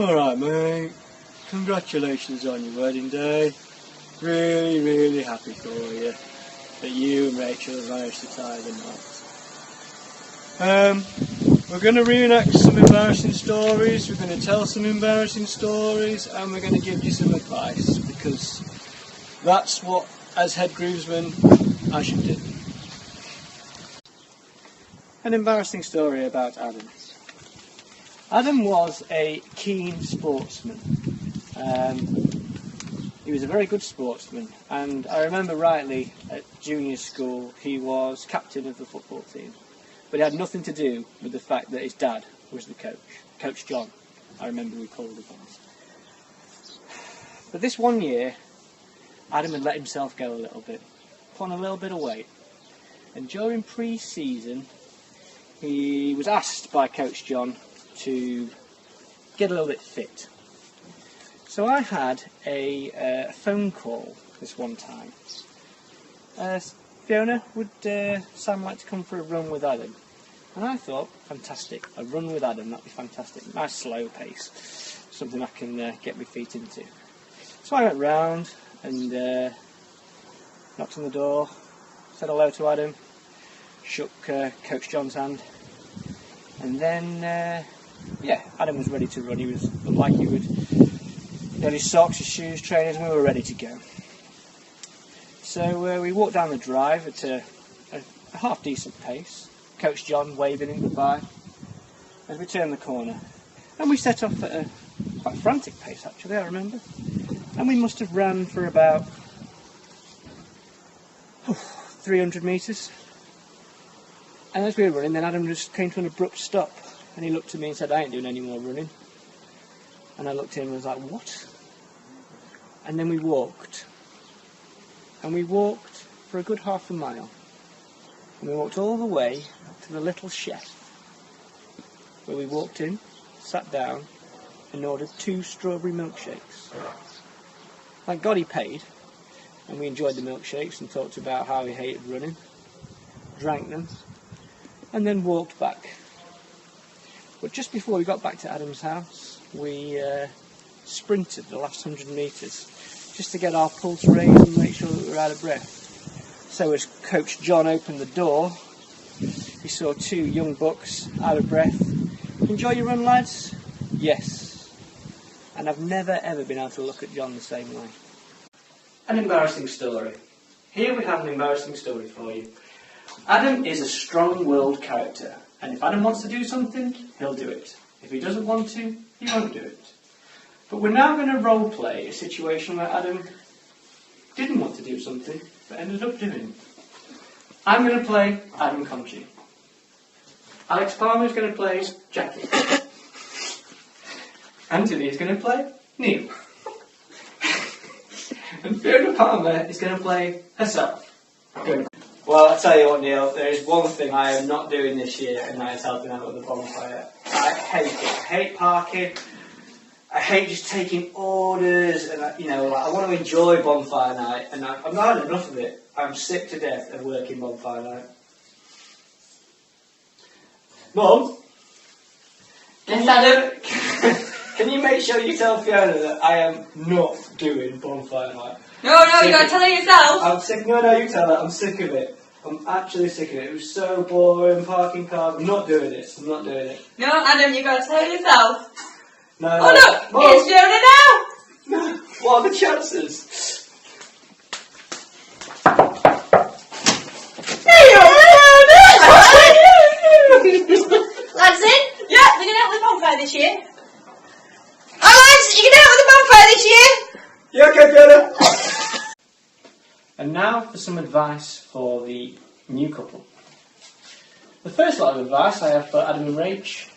Alright mate, congratulations on your wedding day. Really happy for you that you and Rachel have managed to tie the knot. We're going to reenact some embarrassing stories, we're going to tell some embarrassing stories, and we're going to give you some advice, because that's what, as head groomsman, I should do. An embarrassing story about Adam. Adam was a keen sportsman. He was a very good sportsman, and I remember rightly at junior school he was captain of the football team. But it had nothing to do with the fact that his dad was the coach, Coach John, I remember we called him. But this one year, Adam had let himself go a little bit, put on a little bit of weight, and during pre-season he was asked by Coach John to get a little bit fit. So I had a phone call this one time. Fiona, would Sam like to come for a run with Adam? And I thought, fantastic, a run with Adam, that'd be fantastic. Nice slow pace, something I can get my feet into. So I went round and knocked on the door, said hello to Adam, shook Coach John's hand, and then, Adam was ready to run. He was like he had his socks, his shoes, trainers, and we were ready to go. So we walked down the drive at a half-decent pace, Coach John waving him goodbye as we turned the corner. And we set off at a quite frantic pace, actually, I remember. And we must have ran for about 300 metres. And as we were running, then Adam just came to an abrupt stop. And he looked at me and said, I ain't doing any more running. And I looked at him and was like, what? And then we walked. And we walked for a good half a mile. And we walked all the way to the little chef, where we walked in, sat down, and ordered 2 strawberry milkshakes. Thank God he paid, and we enjoyed the milkshakes and talked about how he hated running, drank them, and then walked back. But just before we got back to Adam's house, we sprinted the last 100 metres, just to get our pulse raised and make sure that we were out of breath. So as Coach John opened the door, he saw 2 young bucks out of breath. Enjoy your run, lads? Yes. And I've never ever been able to look at John the same way. An embarrassing story. Here we have an embarrassing story for you. Adam is a strong-willed character, and if Adam wants to do something, he'll do it. If he doesn't want to, he won't do it. But we're now going to role-play a situation where Adam didn't want to do something, but ended up doing it. I'm going to play Adam Conchi. Alex Palmer is going to play Jackie. Anthony is going to play Neil. And Fiona Palmer is going to play herself. Good. Well, I'll tell you what, Neil, there is one thing I am not doing this year, and that is helping out with the bonfire. I hate it. I hate parking. I hate just taking orders, and I want to enjoy bonfire night, and I've not had enough of it. I'm sick to death of working bonfire night. Mum? Yes, Adam? Can you make sure you tell Fiona that I am not doing bonfire night? No, you got to tell her yourself. I'm sick. No, you tell her. I'm sick of it. I'm actually sick of it. It was so boring, parking cars. I'm not doing it. I'm not doing it. No, Adam, you got to tell her yourself. No. Oh look, Mum. it's Fiona now. What are the chances? Lads in? Yeah, we're going to help with the bonfire this year. Oh lads, you can help with the bonfire this year? Yeah, okay, Fiona. And now for some advice for the new couple. The first lot of advice I have for Adam and Rach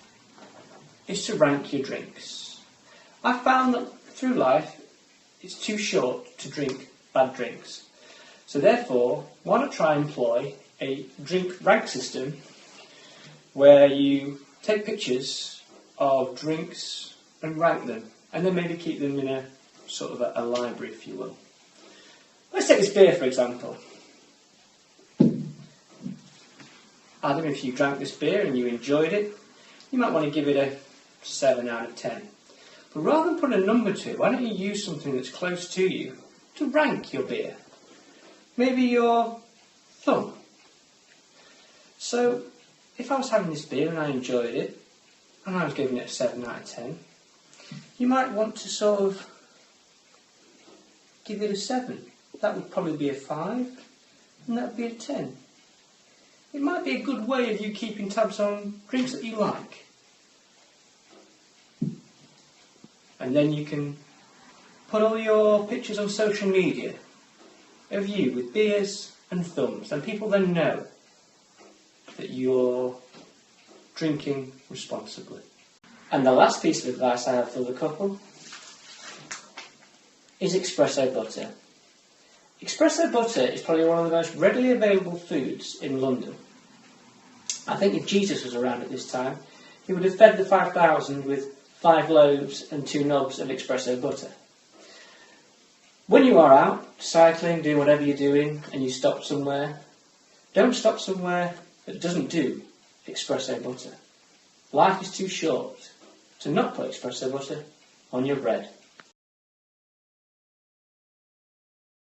is to rank your drinks. I found that through life it's too short to drink bad drinks. So therefore, why not try and employ a drink rank system where you take pictures of drinks and rank them, and then maybe keep them in a sort of a library, if you will. Let's take this beer, for example. Adam, if you drank this beer and you enjoyed it, you might want to give it a 7 out of 10. But rather than put a number to it, why don't you use something that's close to you to rank your beer? Maybe your thumb. So, if I was having this beer and I enjoyed it, and I was giving it a 7 out of 10, you might want to sort of give it a 7. That would probably be a 5, and that would be a 10. It might be a good way of you keeping tabs on drinks that you like. And then you can put all your pictures on social media of you with beers and thumbs, and people then know that you're drinking responsibly. And the last piece of advice I have for the couple is espresso butter. Espresso butter is probably one of the most readily available foods in London. I think if Jesus was around at this time, he would have fed the 5,000 with 5 loaves and 2 knobs of espresso butter. When you are out, cycling, doing whatever you're doing, and you stop somewhere, don't stop somewhere that doesn't do espresso butter. Life is too short to not put espresso butter on your bread.